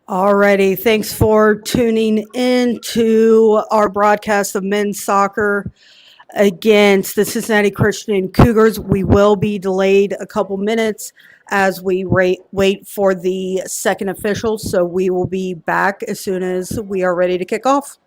Alrighty, thanks for tuning in to our broadcast of men's soccer against the Cincinnati Christian Cougars. We will be delayed a couple minutes as we wait for the second official, so we will be back as soon as we are ready to kick off.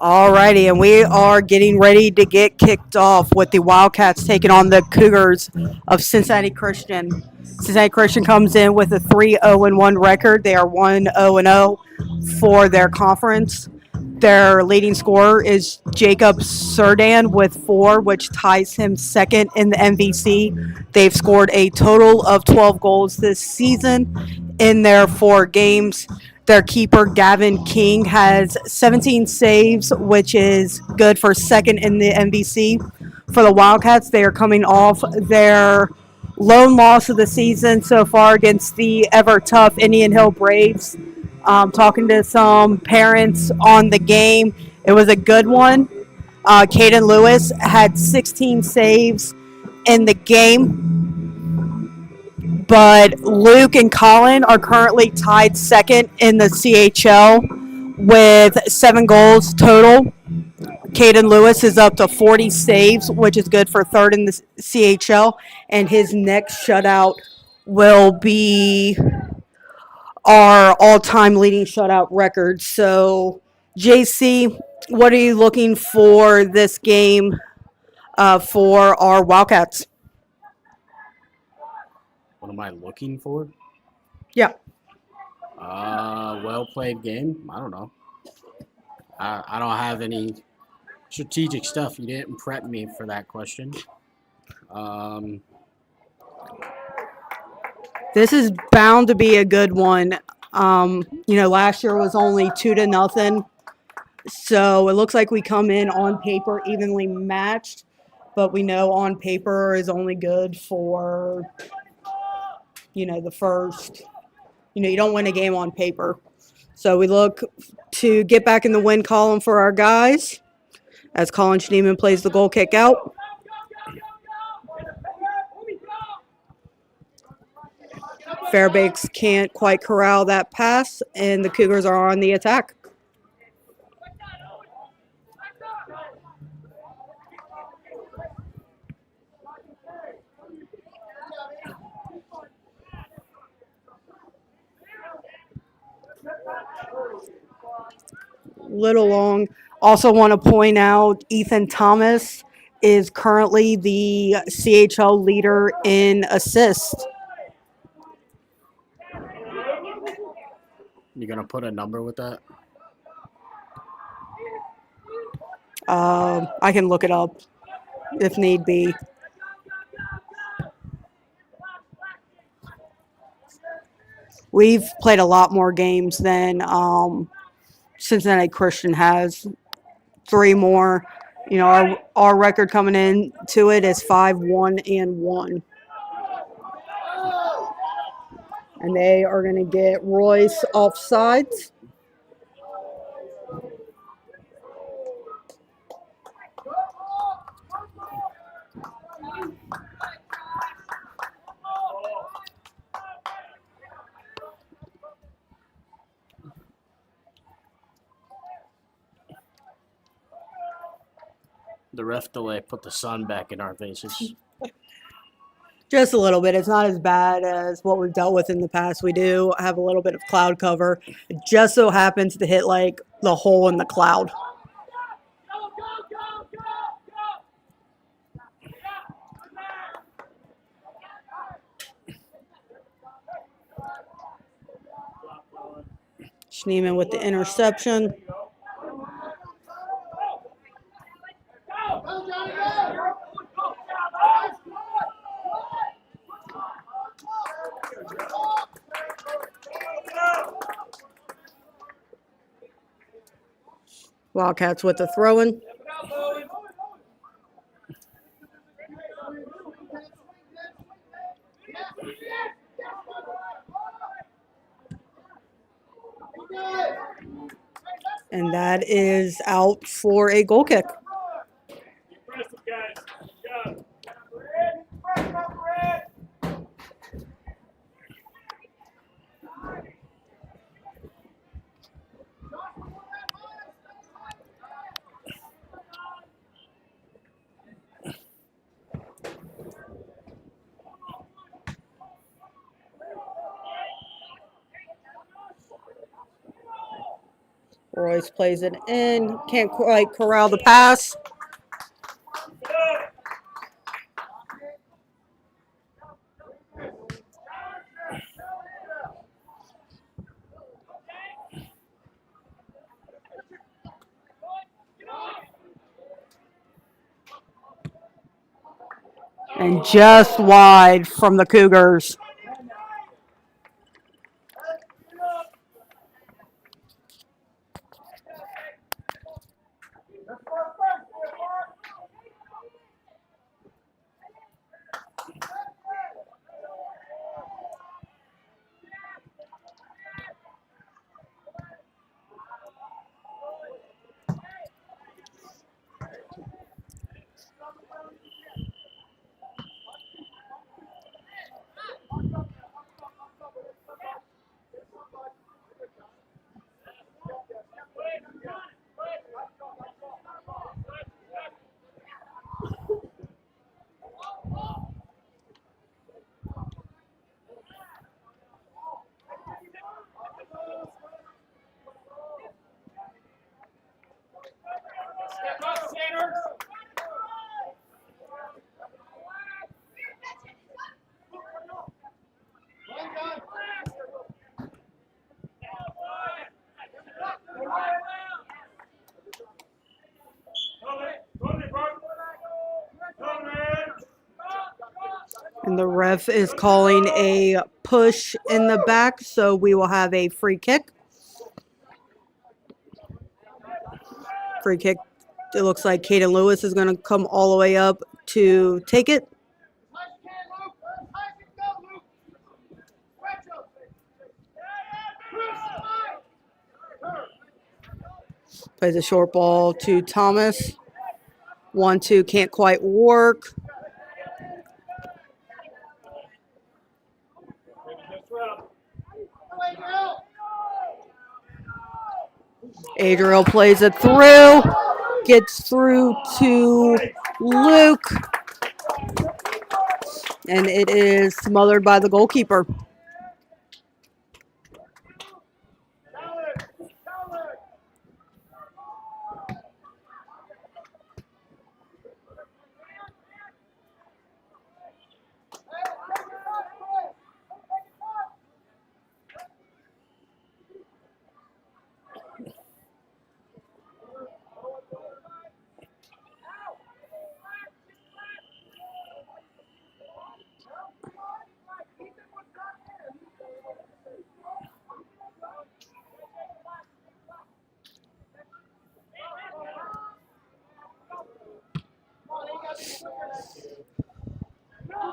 Alrighty, and we are getting ready to get kicked off with the Wildcats taking on the Cougars of Cincinnati Christian. Cincinnati Christian comes in with a 3-0-1 record. They are 1-0-0 for their conference. Their leading scorer is Jacob Surdan with 4, which ties him second in the MVC. They've scored a total of 12 goals this season in their 4 games. Their keeper, Gavin King, has 17 saves, which is good for second in the MVC. For the Wildcats, they are coming off their lone loss of the season so far against the ever tough Indian Hill Braves. Talking to some parents on the game, it was a good one. Caden Lewis had 16 saves in the game, but Luke and Colin are currently tied second in the CHL with 7 goals total. Caden Lewis is up to 40 saves, which is good for third in the CHL, and his next shutout will be our all-time leading shutout record. So, JC, what are you looking for this game for our Wildcats? What am I looking for? Yeah. Well played game. I don't know. I don't have any strategic stuff. You didn't prep me for that question. This is bound to be a good one. Last year was only 2-0. So it looks like we come in on paper evenly matched, but we know on paper is only good for, the first. You don't win a game on paper. So we look to get back in the win column for our guys as Colin Schneeman plays the goal kick out. Fairbanks can't quite corral that pass, and the Cougars are on the attack. Little long. Also want to point out Ethan Thomas is currently the CHL leader in assists. You gonna put a number with that? I can look it up if need be. We've played a lot more games than Cincinnati Christian has. 3 more. Our record coming in to it is 5-1-1. And they are going to get Royce offsides. The ref delay put the sun back in our faces. Just a little bit. It's not as bad as what we've dealt with in the past. We do have a little bit of cloud cover. It just so happens to hit like the hole in the cloud. Schneeman with the interception. Wildcats with the throw-in. And that is out for a goal kick. Royce plays it in. Can't quite corral the pass. And just wide from the Cougars. And the ref is calling a push in the back, so we will have a free kick. Free kick. It looks like Caden Lewis is going to come all the way up to take it. Plays a short ball to Thomas. 1-2, can't quite work. Adriel plays it through. Gets through to Luke. And it is smothered by the goalkeeper.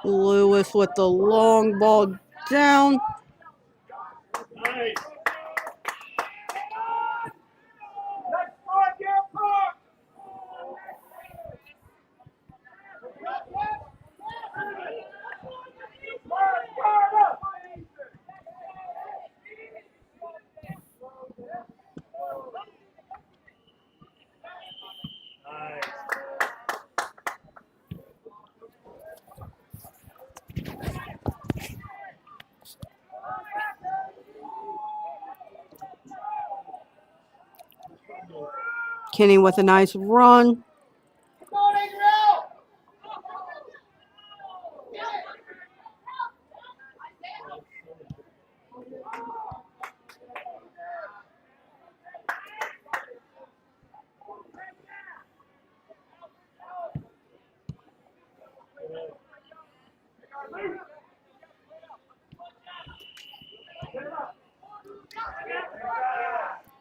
Lewis with the long ball down. Kenny with a nice run.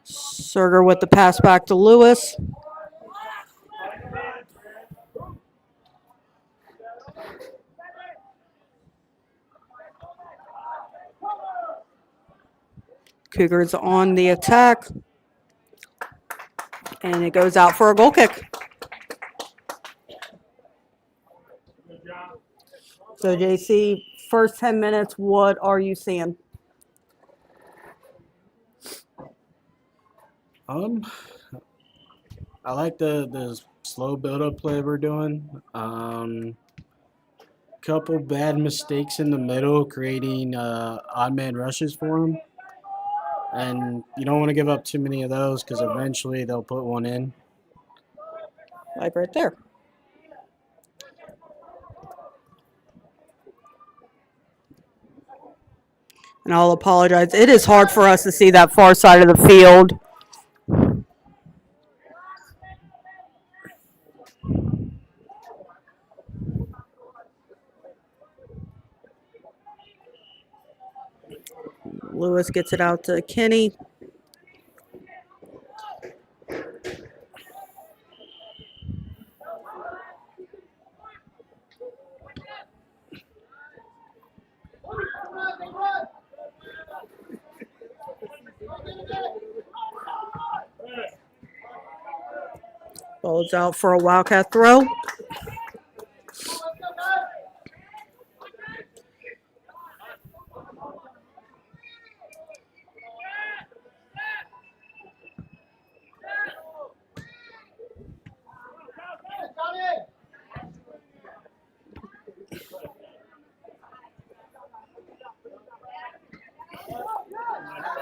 Serger with the pass back to Lewis. Cougars on the attack. And it goes out for a goal kick. So, JC, first 10 minutes, what are you seeing? I like the slow build-up play we're doing. Couple bad mistakes in the middle, creating odd man rushes for them. And you don't want to give up too many of those because eventually they'll put one in. Like right there. And I'll apologize. It is hard for us to see that far side of the field. Lewis gets it out to Kenny. Ball's out for a Wildcat throw.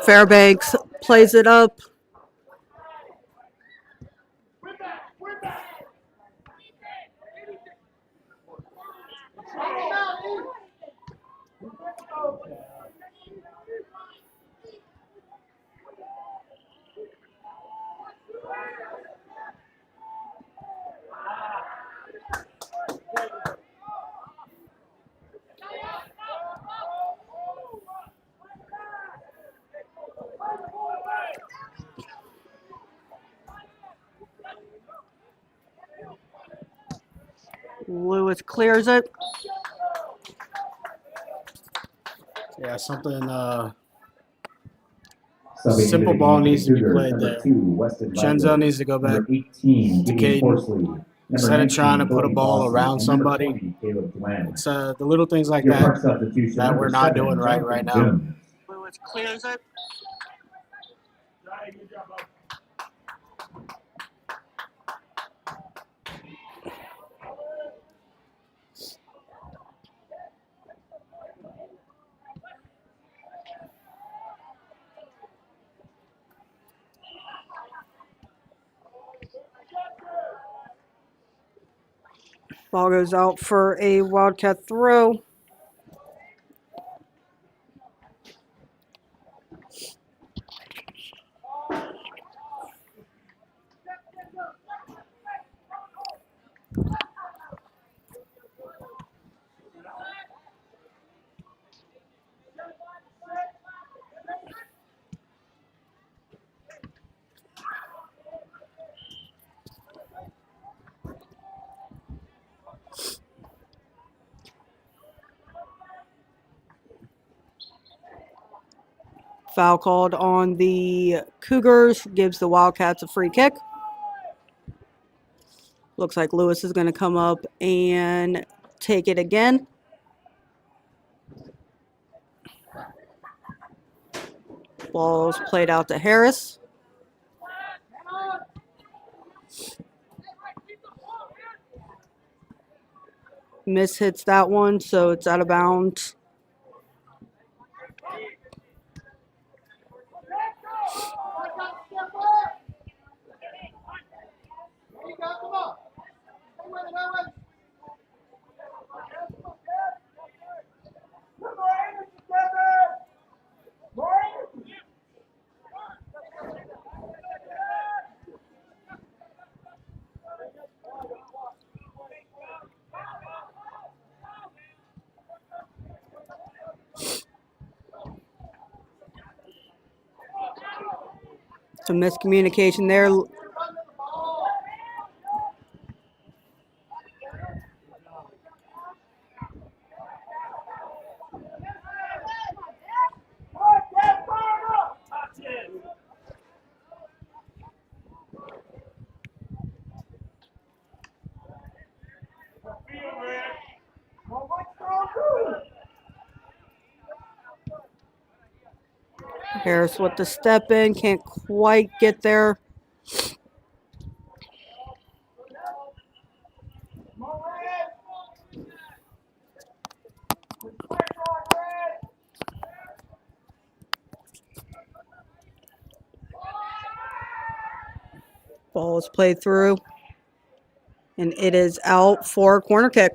Fairbanks plays it up. Lewis clears it. Yeah, something simple ball needs to be played there. Shenzel needs to go back to Caden. Instead of trying to put a ball around somebody, it's the little things like that we're not doing right now. Lewis clears it. Ball goes out for a Wildcat throw. Foul called on the Cougars, gives the Wildcats a free kick. Looks like Lewis is going to come up and take it again. Ball's played out to Harris. Miss hits that one, so it's out of bounds. Some miscommunication there. Harris with the step in, can't quite get there. Ball is played through, and it is out for a corner kick.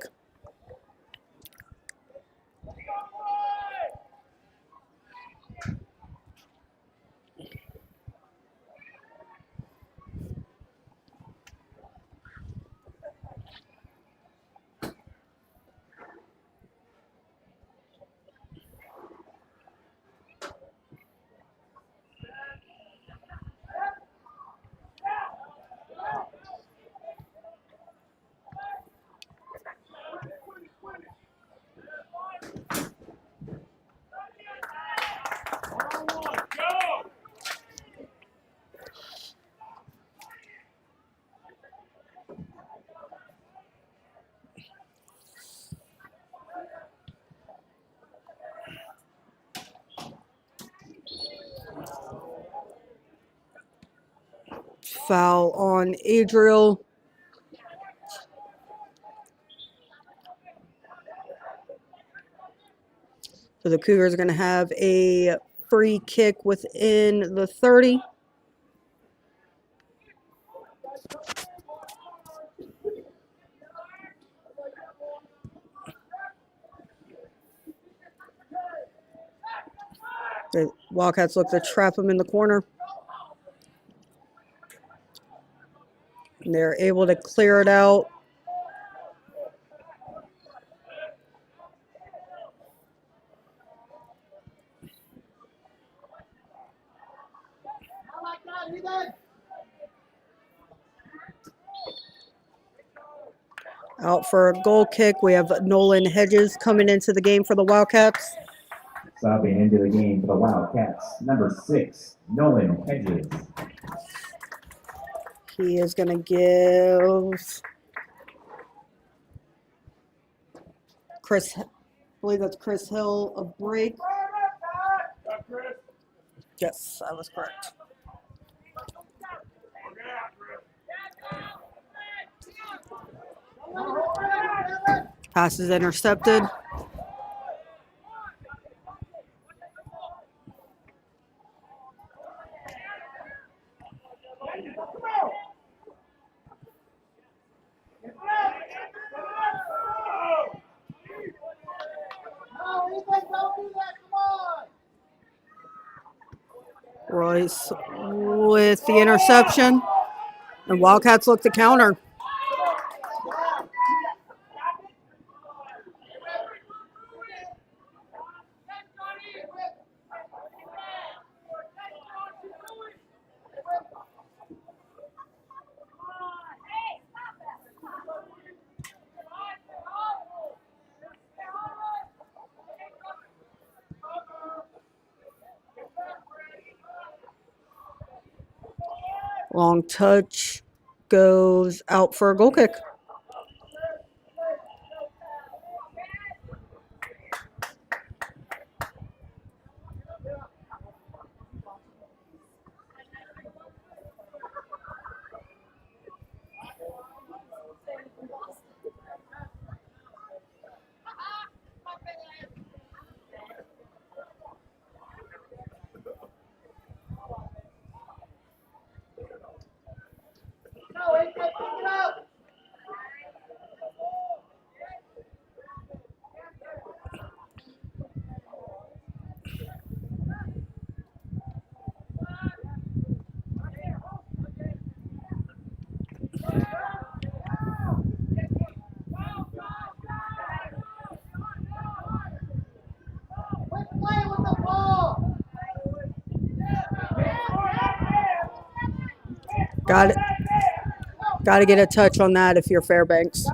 Foul on Adriel. So the Cougars are going to have a free kick within the 30. The Wildcats look to trap him in the corner. And they're able to clear it out. Out for a goal kick. We have Nolan Hedges coming into the game for the Wildcats. Subbing into the game for the Wildcats, number 6, Nolan Hedges. He is going to give I believe that's Chris Hill, a break. Yes, I was correct. Pass is intercepted. Royce with the interception. And Wildcats look to counter. Long touch goes out for a goal kick. Got to get a touch on that if you're Fairbanks.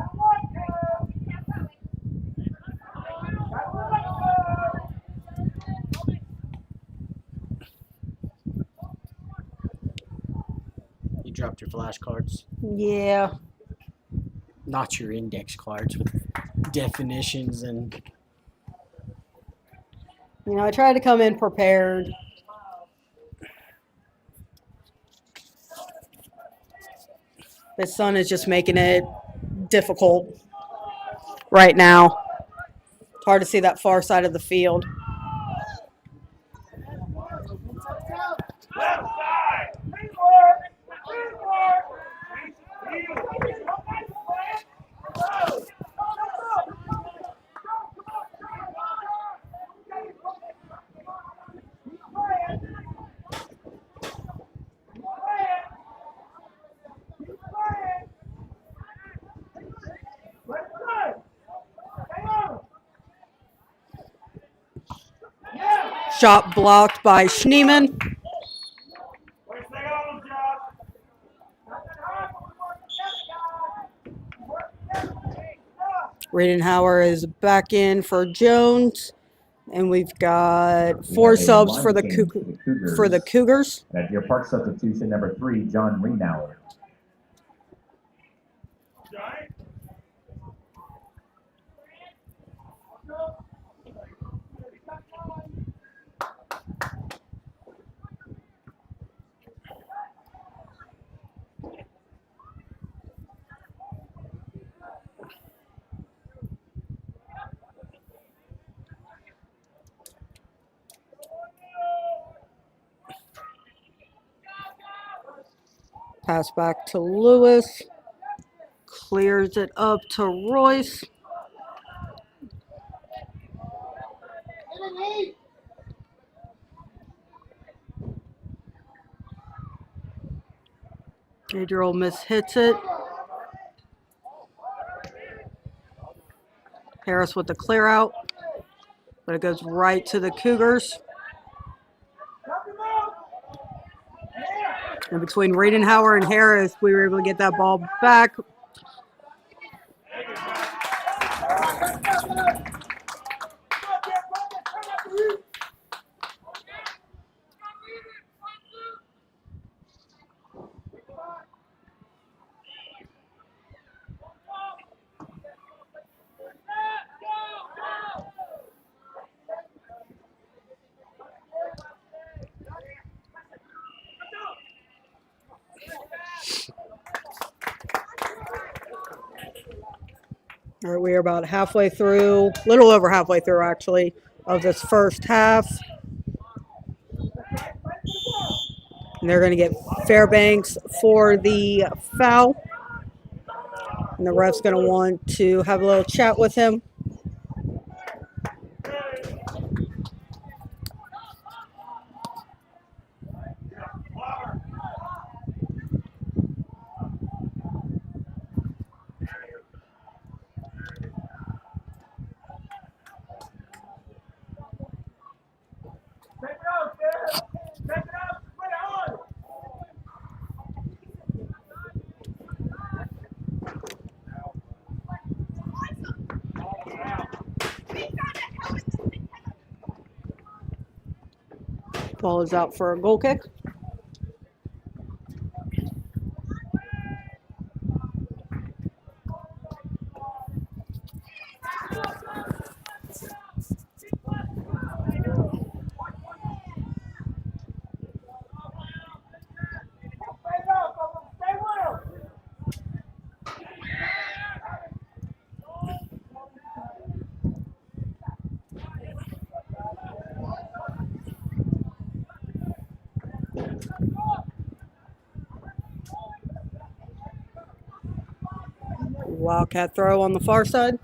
You dropped your flashcards. Yeah. Not your index cards with definitions and... You know, I try to come in prepared. The sun is just making it difficult right now. Hard to see that far side of the field. Shot blocked by Schneeman. Riedenhauer is back in for Jones. And we've got 4 subs for the Cougars. At your park substitution, number 3, John Reenauer. Pass back to Lewis. Clears it up to Royce. Adriel hits it. Harris with the clear out. But it goes right to the Cougars. And between Riedenhauer and Harris, we were able to get that ball back. All right, we are about halfway through, a little over halfway through actually, of this first half. And they're going to get Fairbanks for the foul. And the ref's going to want to have a little chat with him. Ball is out for a goal kick. Wildcat throw on the far side.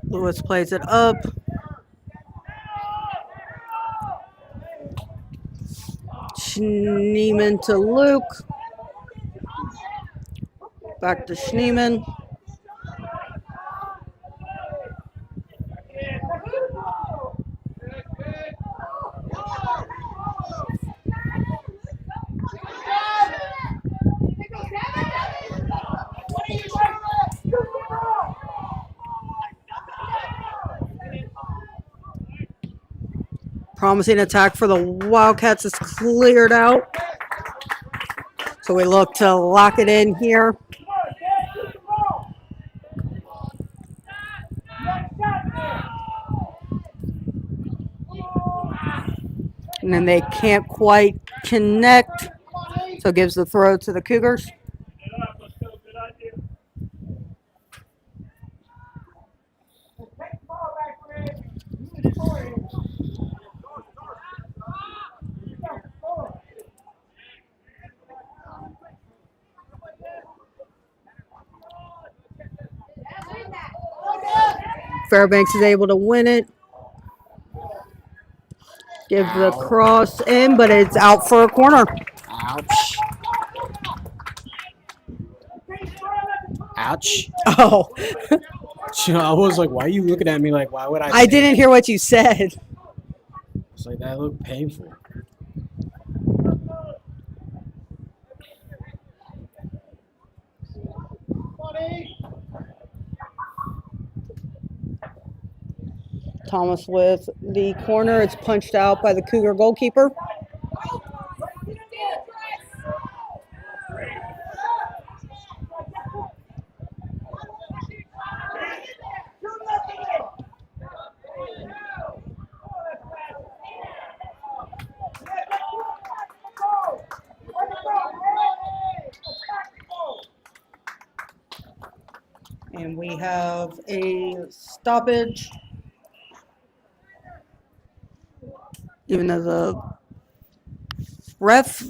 Lewis plays it up. Schneeman to Luke. Back to Schneeman. Promising attack for the Wildcats is cleared out. So we look to lock it in here. And then they can't quite connect. So gives the throw to the Cougars. Fairbanks is able to win it. Give the cross in, but it's out for a corner. Ouch. Ouch. Oh, I was like, why are you looking at me like, why would I I didn't hear what you said. It's like, that looked painful. Thomas with the corner. It's punched out by the Cougar goalkeeper. And we have a stoppage. Even though the ref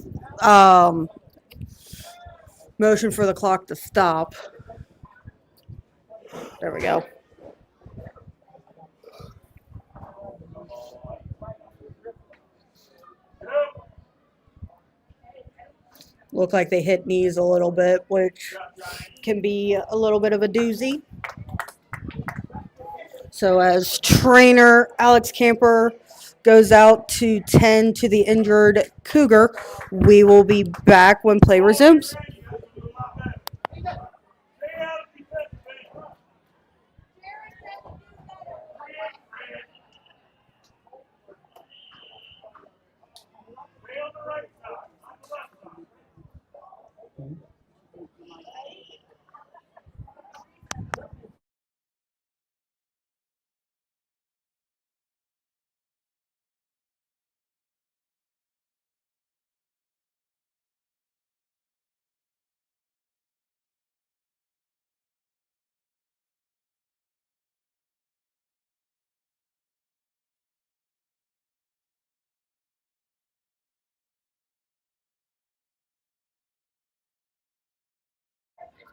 motion for the clock to stop. There we go. Look like they hit knees a little bit, which can be a little bit of a doozy. So as trainer Alex Camper goes out to tend to the injured Cougar, we will be back when play resumes.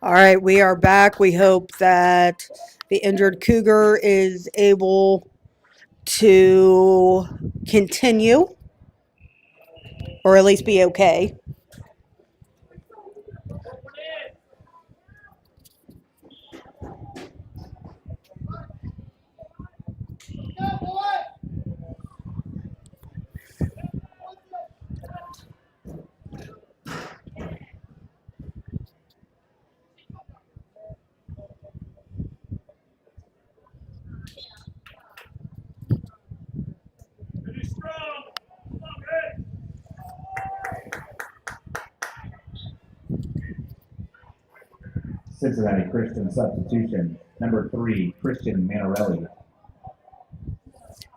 All right, we are back. We hope that the injured Cougar is able to continue or at least be okay. Cincinnati Christian substitution. Number 3, Christian Manarelli.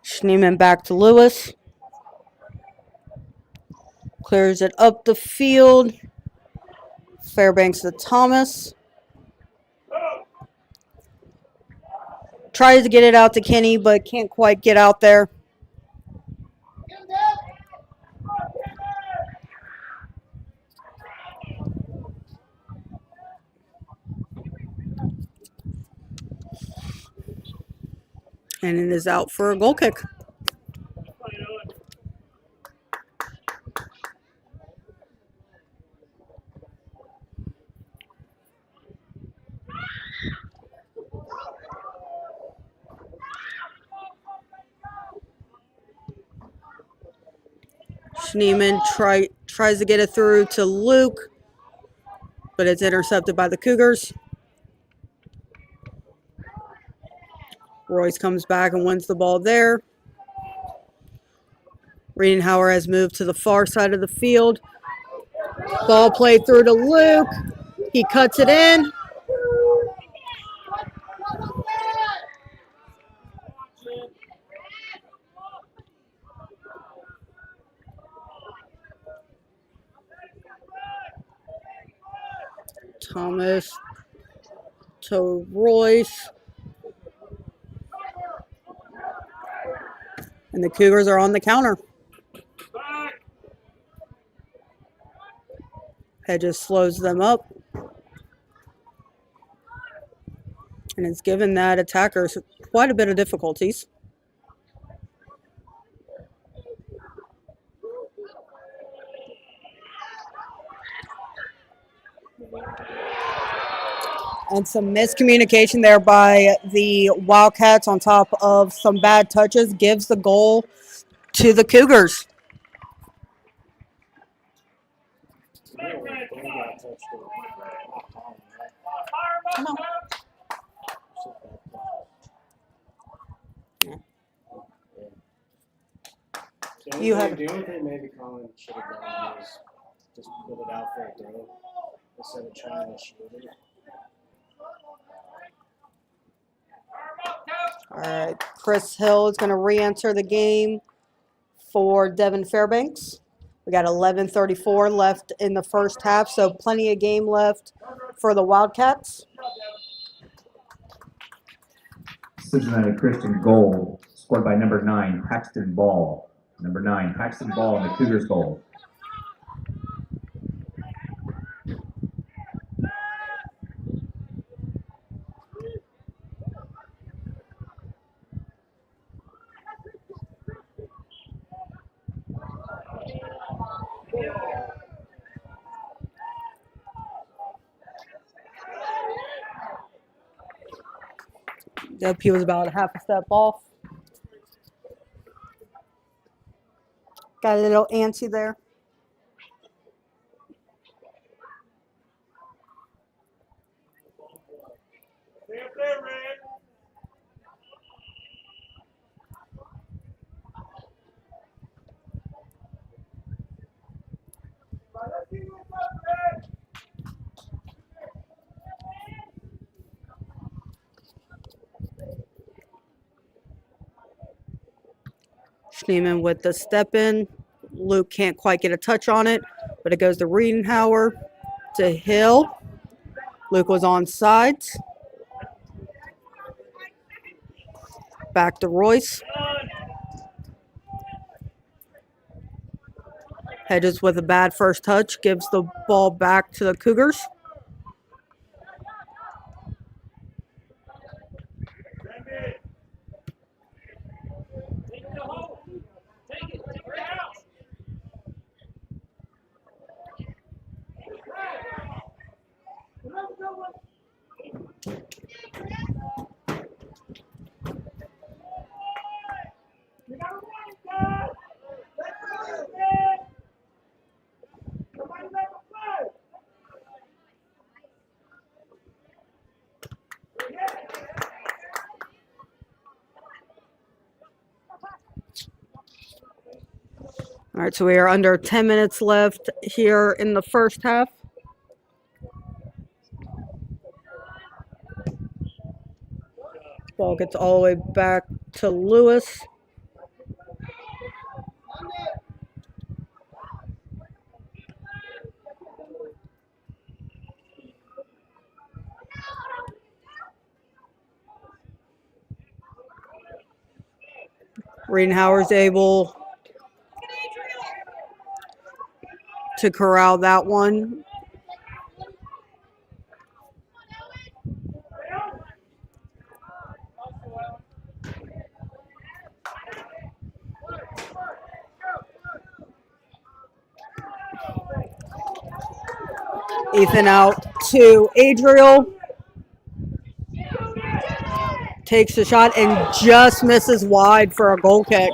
Schneeman back to Lewis. Clears it up the field. Fairbanks to Thomas. Tries to get it out to Kenny, but can't quite get out there. And it is out for a goal kick. Schneeman tries to get it through to Luke, but it's intercepted by the Cougars. Royce comes back and wins the ball there. Riedenhauer has moved to the far side of the field. Ball played through to Luke. He cuts it in. Thomas to Royce. And the Cougars are on the counter. Hedges slows them up. And it's given that attacker quite a bit of difficulties. And some miscommunication there by the Wildcats on top of some bad touches gives the goal to the Cougars. Come on. You have the only thing maybe Colin should have done is just put it out for a throw instead of trying to shoot it. All right, Chris Hill is going to re-enter the game for Devin Fairbanks. We got 11:34 left in the first half, so plenty of game left for the Wildcats. Cincinnati Christian goal scored by number 9, Paxton Ball. Number 9, Paxton Ball, and the Cougars goal. Yep, he was about half a step off. Got a little antsy there. Schneeman with the step in. Luke can't quite get a touch on it, but it goes to Riedenhauer, to Hill. Luke was on sides. Back to Royce. Hedges with a bad first touch, gives the ball back to the Cougars. All right, so we are under 10 minutes left here in the first half. Ball gets all the way back to Lewis. Riedenhauer's able to corral that one. Ethan out to Adriel. Takes the shot and just misses wide for a goal kick.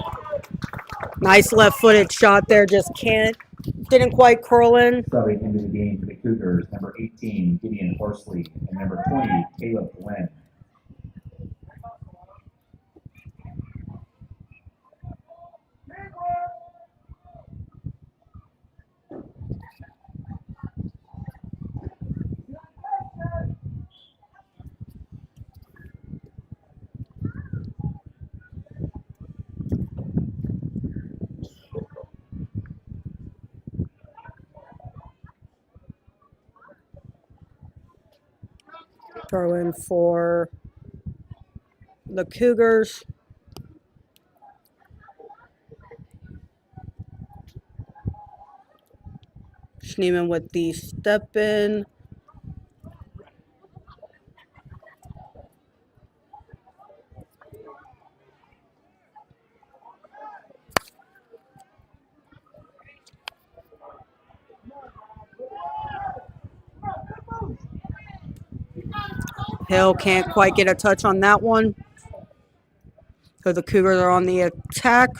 Nice left-footed shot there, didn't quite curl in. Subbing into the game for the Cougars, number 18, Gideon Horsley, and number 20, Caleb Glenn. Throw in for the Cougars. Schneeman with the step in. Hill can't quite get a touch on that one. So the Cougars are on the attack.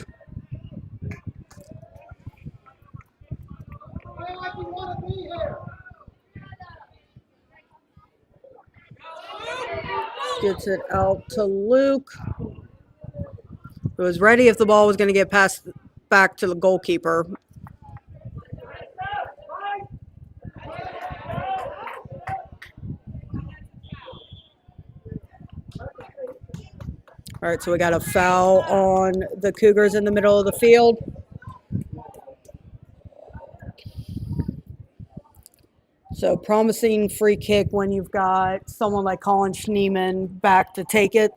Gets it out to Luke. It was ready if the ball was going to get passed back to the goalkeeper. All right, so we got a foul on the Cougars in the middle of the field. So promising free kick when you've got someone like Colin Schneeman back to take it.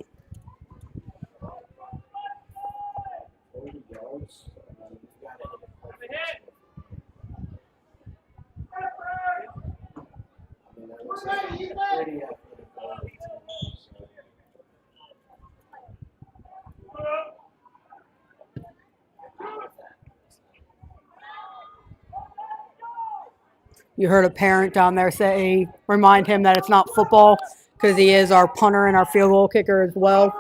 You heard a parent down there say, remind him that it's not football because he is our punter and our field goal kicker as well.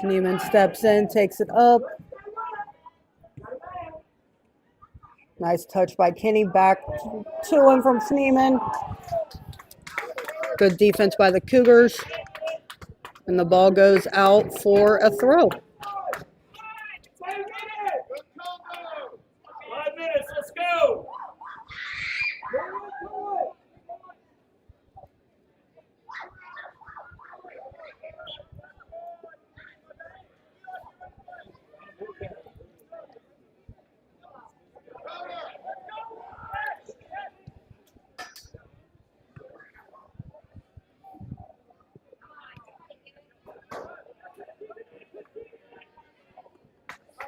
Schneeman steps in, takes it up. Nice touch by Kenny, back to him from Schneeman. Good defense by the Cougars. And the ball goes out for a throw. 5 minutes, let's go.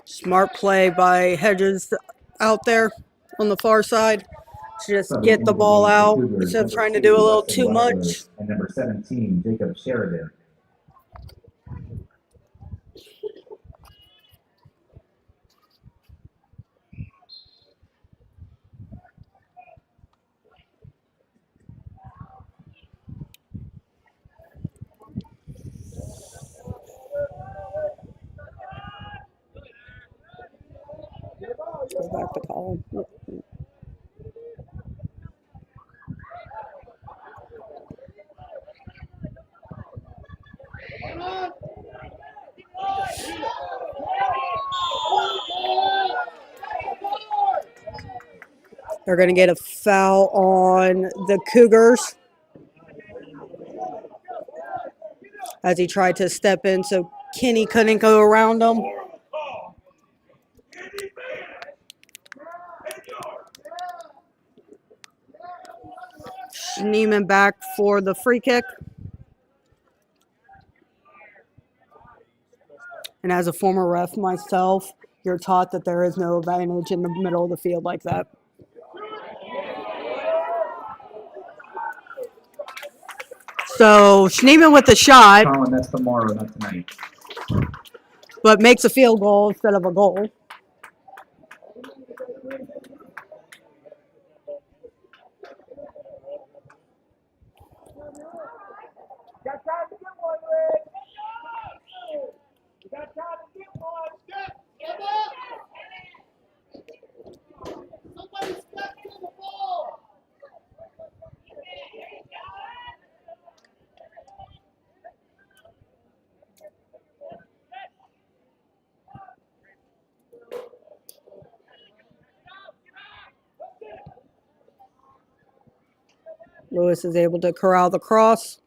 Smart play by Hedges out there on the far side to just get the ball out instead of trying to do a little too much. And number 17, Jacob Sheridan. Go back to Colin. They're going to get a foul on the Cougars as he tried to step in, so Kenny couldn't go around him. Schneeman back for the free kick. And as a former ref myself, you're taught that there is no advantage in the middle of the field like that. So Schneeman with the shot, Colin, that's tomorrow, not tonight. but makes a field goal instead of a goal. Lewis is able to corral the cross.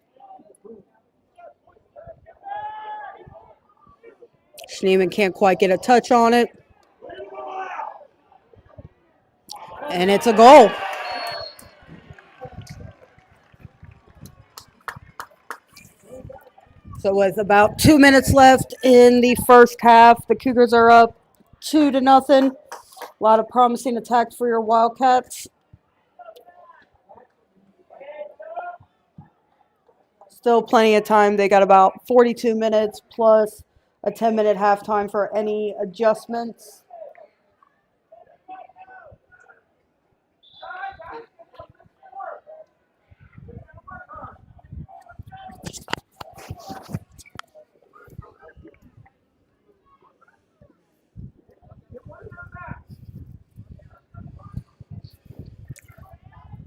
Schneeman can't quite get a touch on it. And it's a goal. So with about 2 minutes left in the first half, the Cougars are up 2-0. A lot of promising attacks for your Wildcats. Still plenty of time. They got about 42 minutes plus a 10-minute halftime for any adjustments.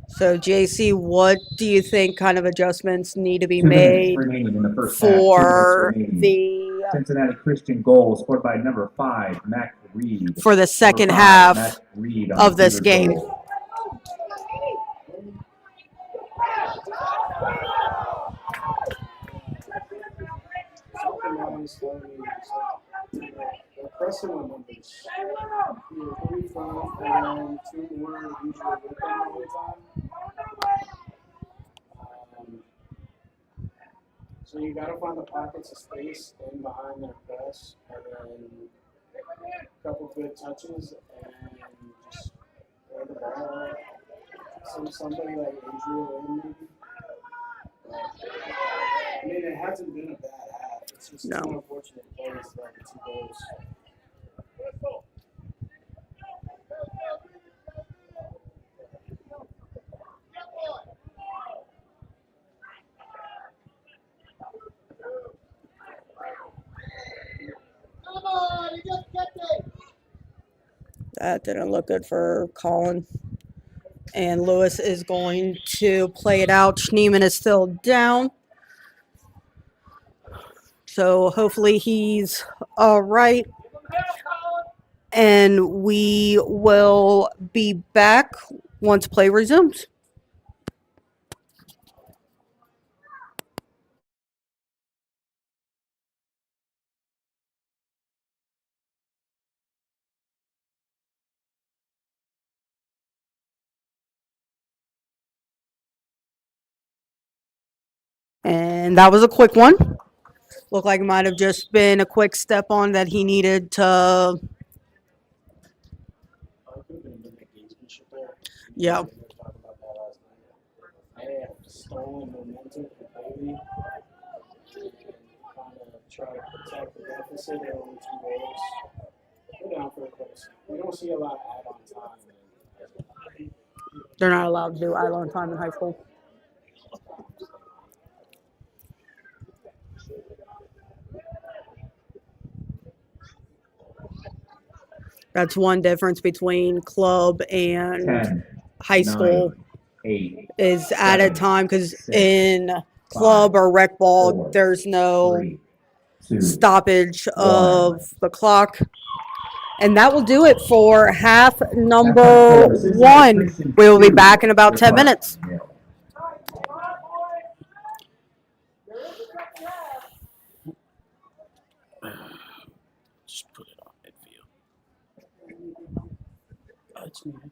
So, JC, what do you think kind of adjustments need to be 2 minutes made remaining in the first half. 2 for minutes remaining. the Cincinnati Christian goal scored by number 5, Mac Reed. for the second Number 5, half Mac Reed on of the this Cougars game? goal. They're pressing the numbers. You're 35 and 2 more usually with them all the time. So you got to find the pockets of space in behind their press, and then a couple good touches, and just throw the ball. Somebody like Adriel in maybe. I mean, it hasn't been a bad half. It's just No. two unfortunate plays, like the 2 goals. That didn't look good for Colin. And Lewis is going to play it out. Schneeman is still down. So hopefully he's all right. And we will be back once play resumes. And that was a quick one. Looked like it might have just been a quick step on that he needed to. Yeah. I have stolen momentum completely and kind of try to protect the deficit of only 2 goals. Go down for a close. We don't see a lot of add-on time. They're not allowed to do idle time in high school. That's one difference between club and 10, high school 9, 8, is added 7, time because 6, in club 5, or rec ball, 4, there's no 3, 2, stoppage 1. of the clock. And that will do it for half number 1. We will be back in about 10 minutes. Just put it on midfield. That's needed.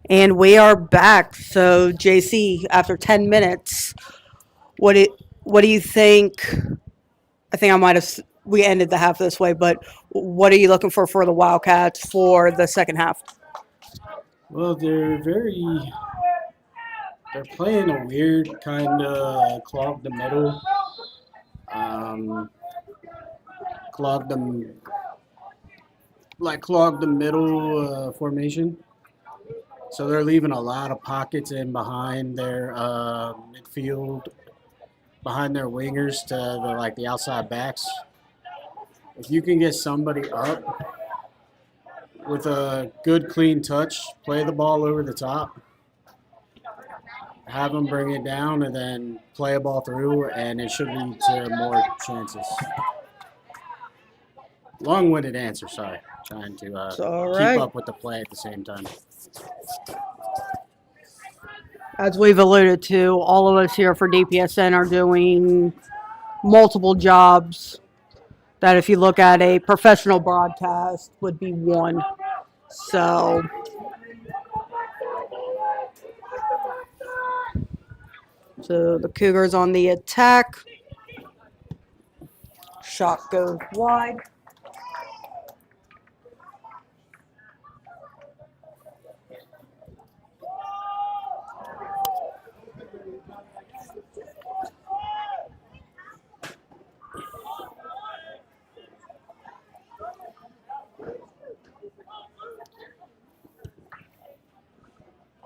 And we are back. So, JC, after 10 minutes, what do you think? I think I might have we ended the half this way, but what are you looking for the Wildcats for the second half? Well, they're playing a weird kind of clog the middle, um, clog the clog the middle formation. So they're leaving a lot of pockets in behind their midfield, behind their wingers to the outside backs. If you can get somebody up with a good clean touch, play the ball over the top, have them bring it down, and then play a ball through, and it should lead to more chances. Long-winded answer, sorry. Trying to all keep right. up with the play at the same time. As we've alluded to, all of us here for DPSN are doing multiple jobs that if you look at a professional broadcast would be one. So the Cougars on the attack. Shot goes wide.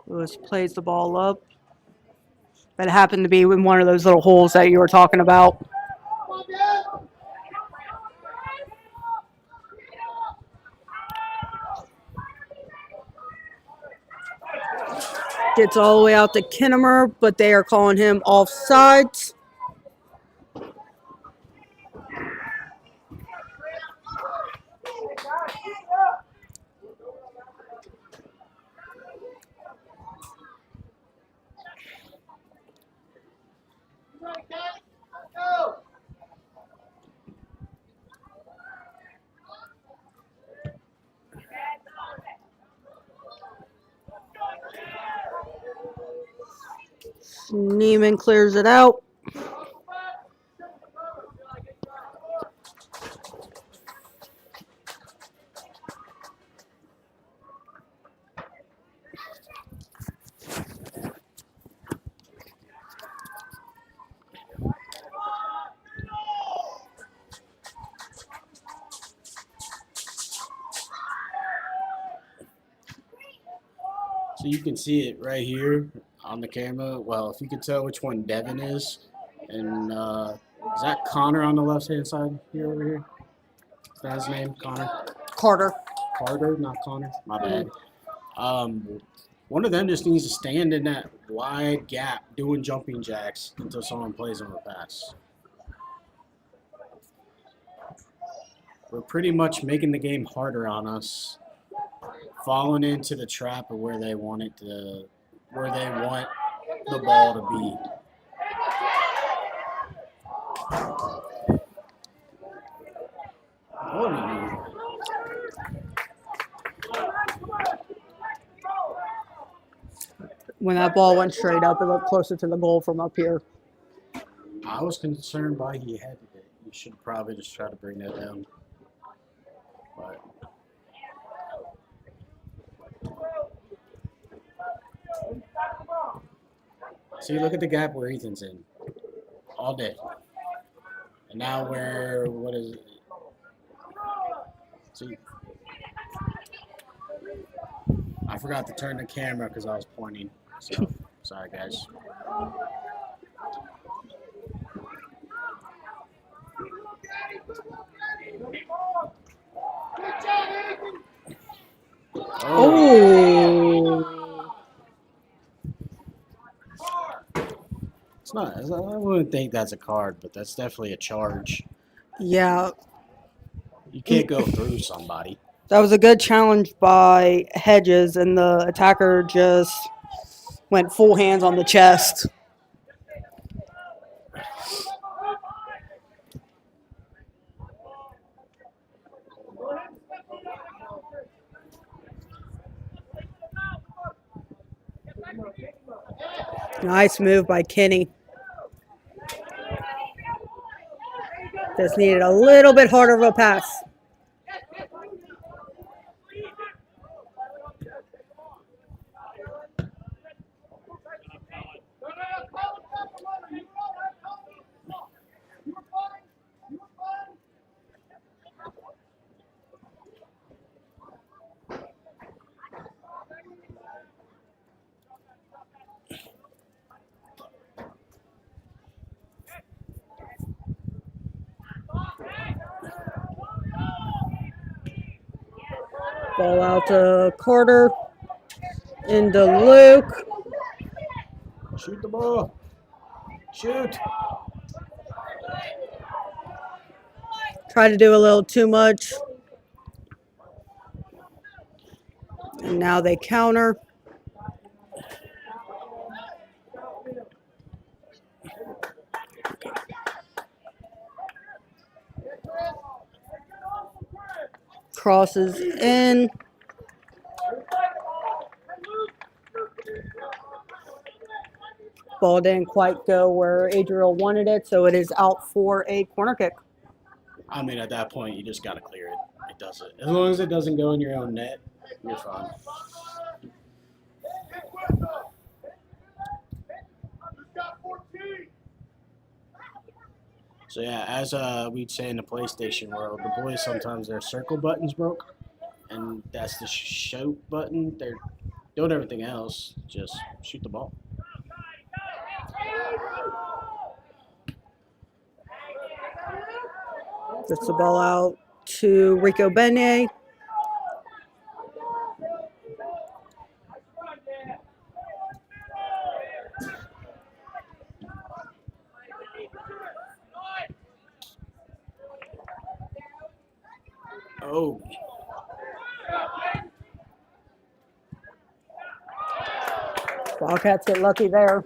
Lewis plays the ball up. That happened to be in one of those little holes that you were talking about. Gets all the way out to Kinnemer, but they are calling him offsides. Neiman clears it out. So you can see it right here on the camera. Well, if you can tell which one Devin is. And is that Connor on the left-hand side here over here? Is that his name, Connor? Carter. Carter, not Connor. My bad. One of them just needs to stand in that wide gap doing jumping jacks until someone plays them a pass. We're pretty much making the game harder on us, falling into the trap of where they want the ball to be. When that ball went straight up, it looked closer to the goal from up here. I was concerned why he had it. You should probably just try to bring that down. But see, look at the gap where Ethan's in all day. And now what is it? See, I forgot to turn the camera because I was pointing. So, sorry, guys. Oh. It's not. I wouldn't think that's a card, but that's definitely a charge. Yeah. You can't go through somebody. That was a good challenge by Hedges, and the attacker just went full hands on the chest. Nice move by Kenny. Just needed a little bit harder of a pass. Ball out to Carter. Into Luke. Shoot the ball. Shoot. Tried to do a little too much. And now they counter. Crosses in. Ball didn't quite go where Adriel wanted it, so it is out for a corner kick. I mean, at that point, you just got to clear it. It doesn't. As long as it doesn't go in your own net, you're fine. So yeah, as we'd say in the PlayStation world, the boys sometimes their circle buttons broke, and that's the shoot button. They're doing everything else, just shoot the ball. Gets the ball out to Rico Beignet. Oh, Wildcats get lucky there.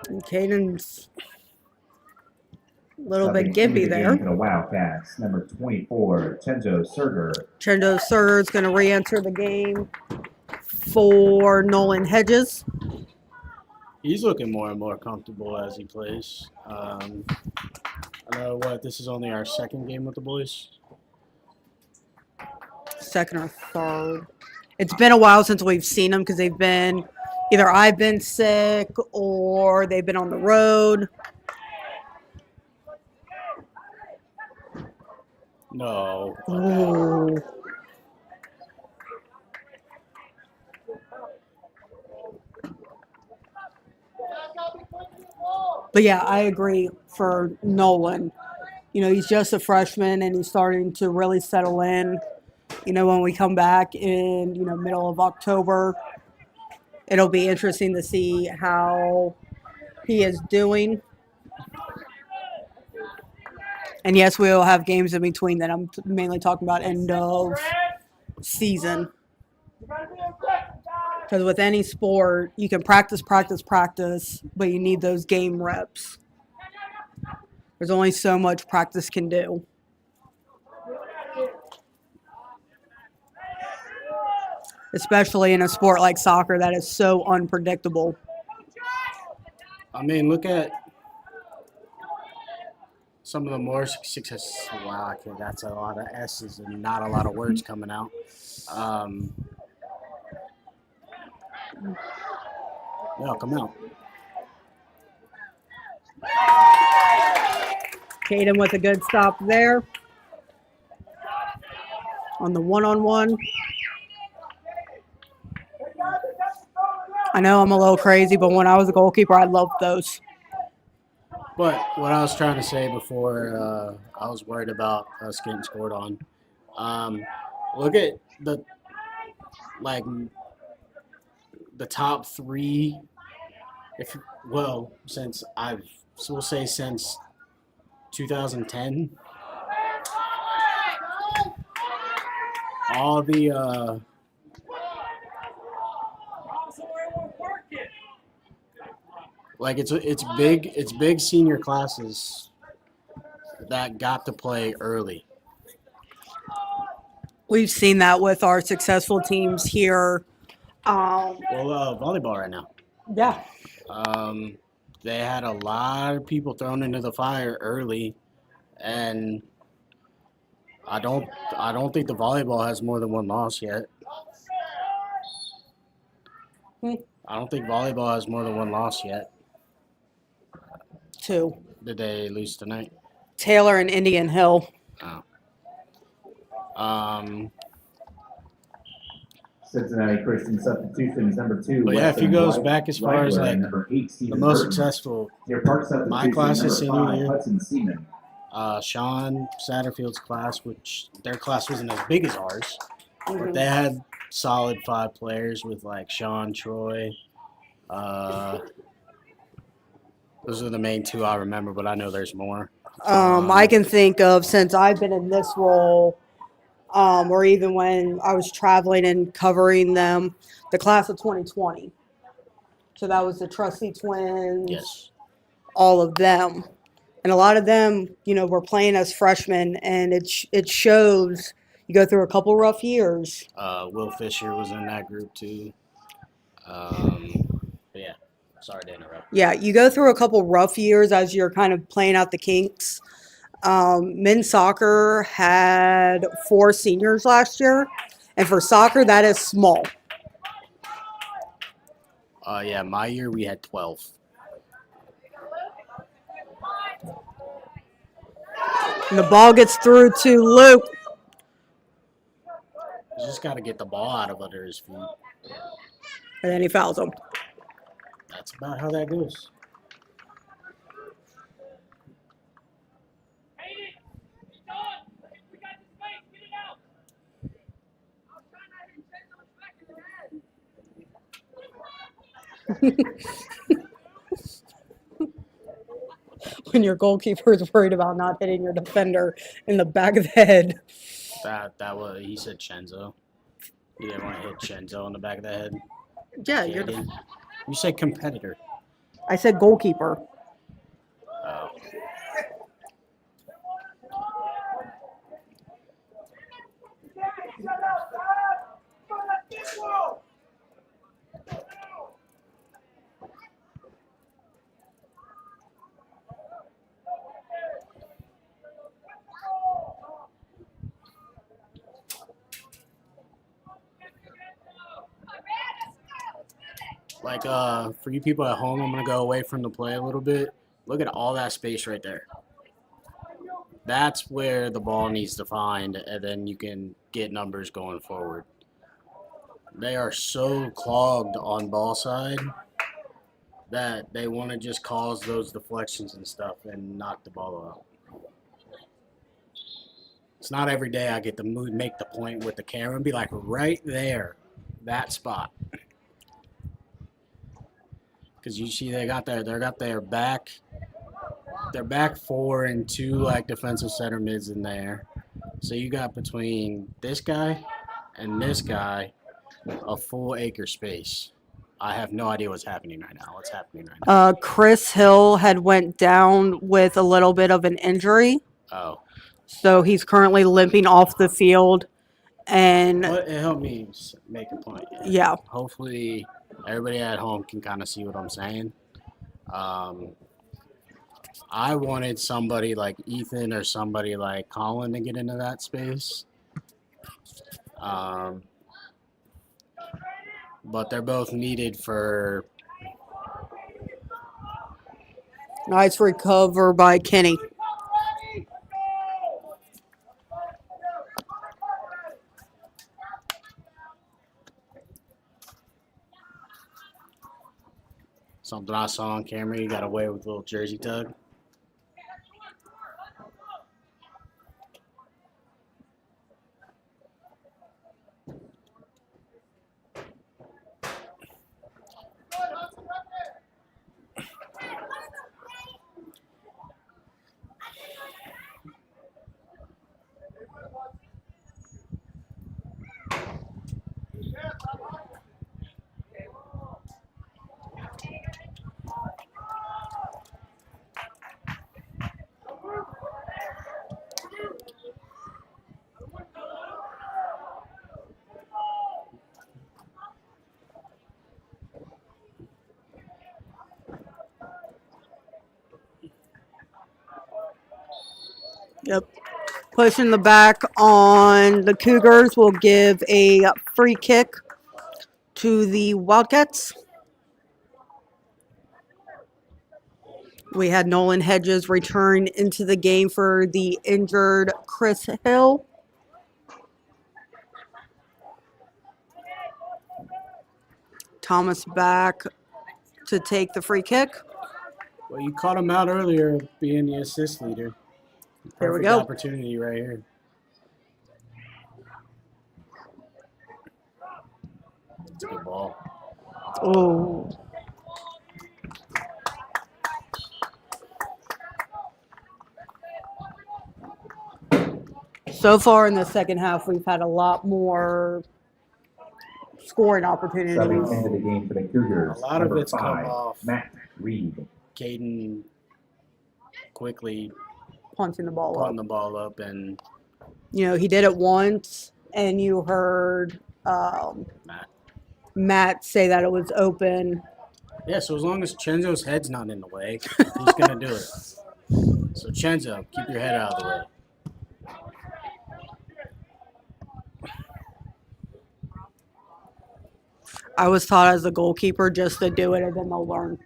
And Caden's a little bit gimpy there. For the Wildcats, number 24, Chenzo Serger. Chenzo Serger is going to re-enter the game for Nolan Hedges. he's looking more and more comfortable as he plays. I know this is only our second game with the boys. Second or third. It's been a while since we've seen them because they've been either I've been sick or they've been on the road. No. Ooh. But yeah, I agree for Nolan. You know, he's just a freshman and he's starting to really settle in. You know, when we come back in, middle of October, it'll be interesting to see how he is doing. And yes, we'll have games in between that. I'm mainly talking about end of season. Because with any sport, you can practice, but you need those game reps. There's only so much practice can do. Especially in a sport like soccer that is so unpredictable. I mean, look at some of the more success. Wow, okay, that's a lot of S's and not a lot of words coming out. Yeah, come out. Caden with a good stop there. On the one-on-one. I know I'm a little crazy, but when I was a goalkeeper, I loved those. But what I was trying to say before, I was worried about us getting scored on. Look at the top three. Since we'll say since 2010, all the it's big senior classes that got to play early. We've seen that with our successful teams here. Volleyball right now. Yeah. They had a lot of people thrown into the fire early, and I don't think the volleyball has more than one loss yet. I don't think volleyball has more than one loss yet. 2. Did they lose tonight? Taylor and Indian Hill. Cincinnati Christian substitutions number 2. But yeah, if he Weston goes White, back as far as Whitewear, like number 8, the Stephen most Burton. successful, Deer Park my class is substitution senior number 5, year. Hudson Seaman. Sean Satterfield's class, which their class wasn't as big as ours, but they had solid 5 players with like Sean, Troy. Those are the main 2 I remember, but I know there's more. I can think of, since I've been in this role, or even when I was traveling and covering them, the class of 2020. So that was the Trustee Twins, Yes. all of them. And a lot of them, were playing as freshmen, and it shows. You go through a couple rough years. Will Fisher was in that group too. But yeah, sorry to interrupt. Yeah, you go through a couple rough years as you're kind of playing out the kinks. Men's soccer had 4 seniors last year, and for soccer, that is small. Yeah, my year we had 12. And the ball gets through to Luke. He's just got to get the ball out of under his feet. And then he fouls him. That's about how that goes. When your goalkeeper is worried about not hitting your defender in the back of the head. That was, he said Chenzo. You didn't want to hit Chenzo in the back of the head. Yeah, You said competitor. I said goalkeeper. Oh. Like, for you people at home, I'm going to go away from the play a little bit. Look at all that space right there. That's where the ball needs to find, and then you can get numbers going forward. They are so clogged on ball side that they want to just cause those deflections and stuff and knock the ball out. It's not every day I get to make the point with the camera and be like, right there, that spot. Because you see they got their back 4 and 2 like defensive center mids in there. So you got between this guy and this guy a full acre space. I have no idea what's happening right now. Chris Hill had went down with a little bit of an injury. Oh. So he's currently limping off the field. And But it helped me make a point. Yeah. Hopefully everybody at home can kind of see what I'm saying. I wanted somebody like Ethan or somebody like Colin to get into that space. But they're both needed for... Nice recover by Kenny. Something I saw on camera, you got away with a little jersey tug. Yep. Pushing the back on the Cougars will give a free kick to the Wildcats. We had Nolan Hedges return into the game for the injured Chris Hill. Thomas back to take the free kick. Well, you caught him out earlier being the assist leader. Here we Perfect go. opportunity right here. It's a good ball. Oh. So far in the second half, we've had a lot more scoring opportunities. Subbing into the game for the Cougars. A lot of number it's come 5, off. Matt Reed. Caden quickly Punching the ball putting up. the ball up, and You know, he did it once, and you heard Matt say that it was open. yeah, so as long as Chenzo's head's not in the way, he's going to do it. So, Chenzo, keep your head out of the way. I was taught as a goalkeeper just to do it, and then they'll learn.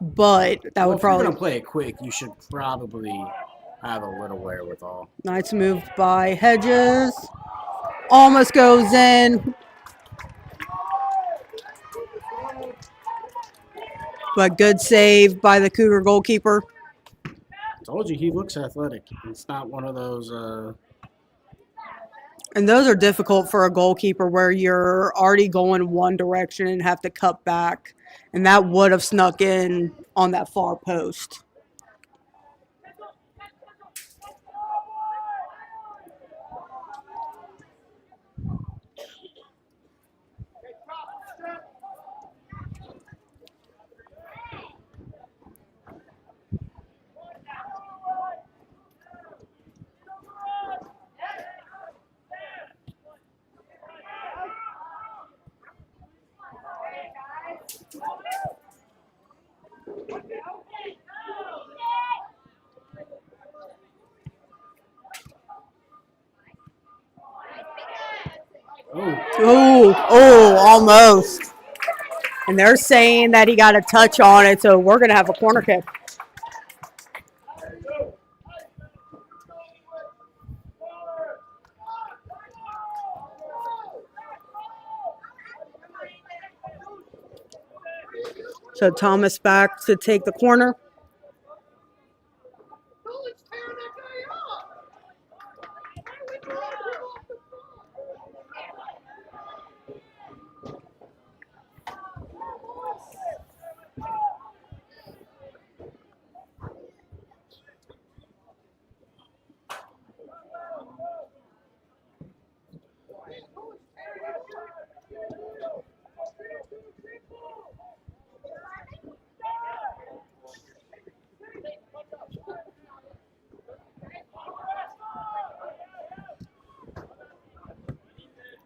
But that would If you're probably... going to play it quick, you should probably have a little wherewithal. Nice move by Hedges. Almost goes in. But good save by the Cougar goalkeeper. Told you he looks athletic. It's not one of those. And those are difficult for a goalkeeper where you're already going one direction and have to cut back. And that would have snuck in on that far post. Oh, almost. And they're saying that he got a touch on it, so we're going to have a corner kick. So Thomas back to take the corner.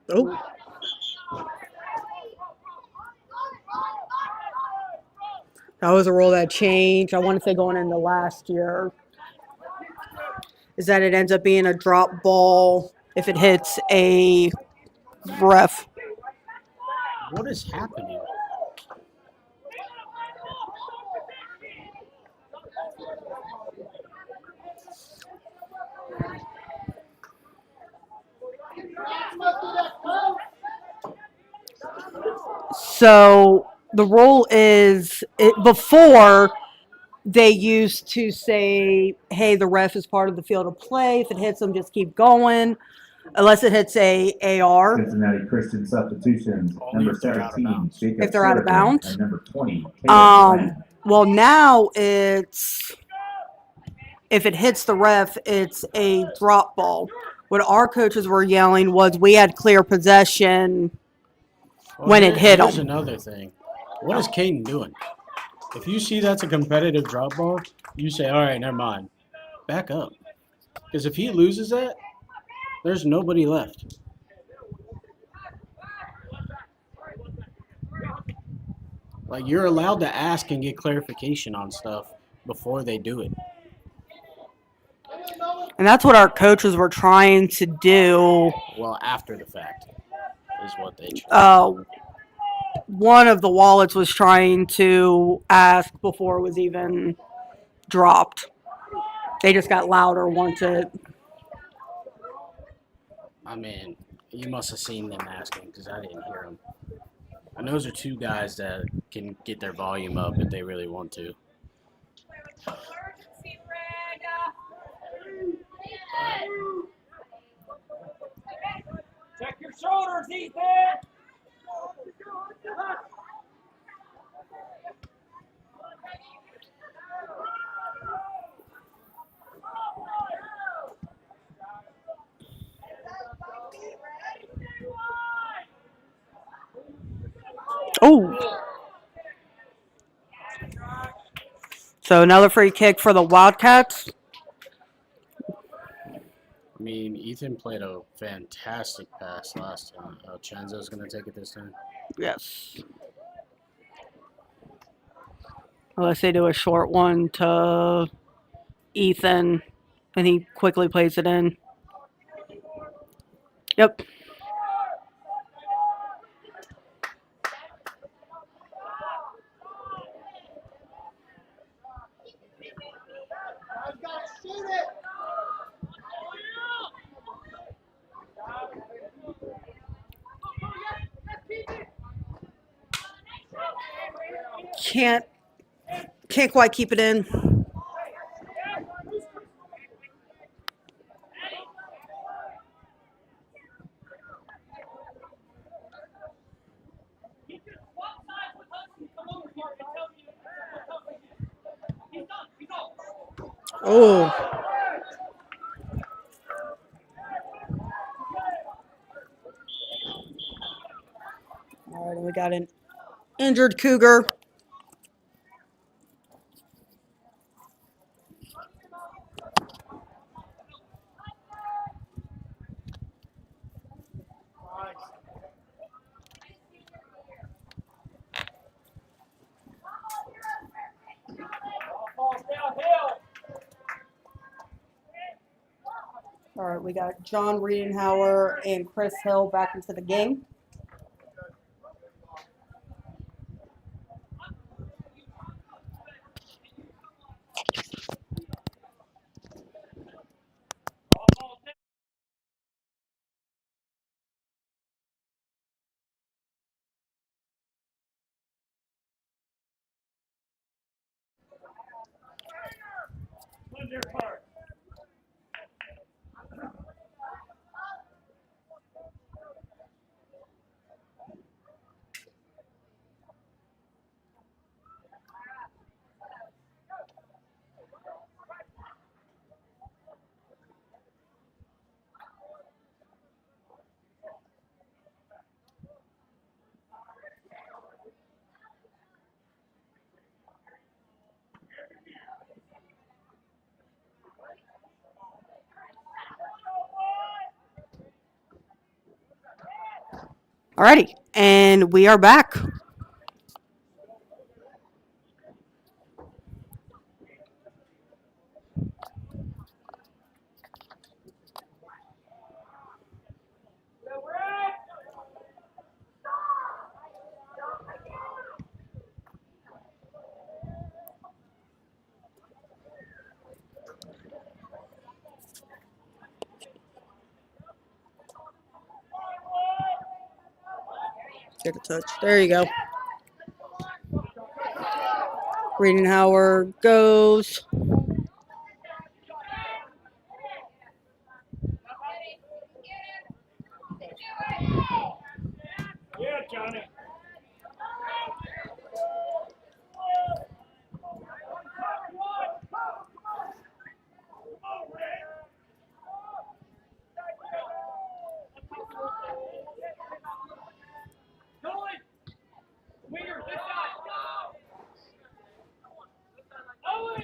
Oh. That was a rule that changed. I want to say going into last year. Is that it ends up being a drop ball if it hits a ref. What is happening? So the rule is before they used to say, hey, the ref is part of the field of play. If it hits them, just keep going. Unless it hits a AR. Cincinnati Christian substitutions. Number 17, Jacob If they're out of Sheridan, bounds. and number 20, Caleb Glenn. Well, now it's if it hits the ref, it's a drop ball. What our coaches were yelling was we had clear possession when it hit Here's them. another thing. What is Caden doing? If you see that's a competitive drop ball, you say, all right, never mind. Back up. Because if he loses that, there's nobody left. Like, you're allowed to ask and get clarification on stuff before they do it. And that's what our coaches were trying to do. Well, after the fact is what they tried. One of the wallets was trying to ask before it was even dropped. They just got louder once it. I mean, you must have seen them asking because I didn't hear them. And those are two guys that can get their volume up if they really want to. Check your shoulders, Ethan! Oh. So another free kick for the Wildcats. I mean, Ethan played a fantastic pass last time. Chenzo's going to take it this time. Yes. Unless they do a short one to Ethan, and he quickly plays it in. Yep. Can't quite keep it in. Oh. All right, we got an injured Cougar. All right, we got John Riedenhauer and Chris Hill back into the game. Alrighty, and we are back. Get a touch. There you go. Riedenhauer goes. Yeah, Johnny. Owen,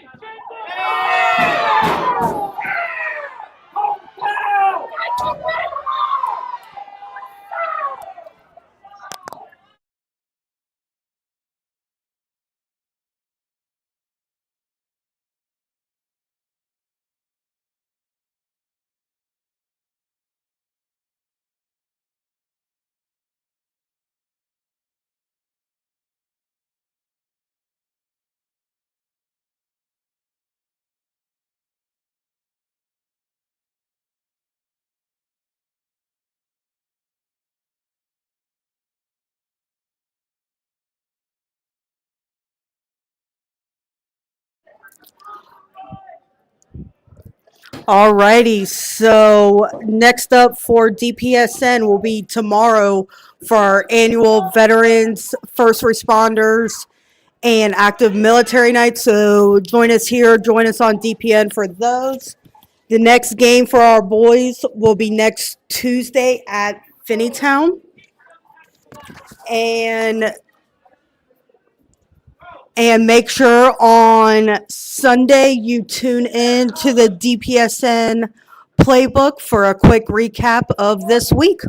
Alrighty, so next up for DPSN will be tomorrow for our annual Veterans, First Responders, and Active Military Night. So join us here, join us on DPN for those. The next game for our boys will be next Tuesday at Finneytown. And make sure on Sunday you tune in to the DPSN playbook for a quick recap of this week.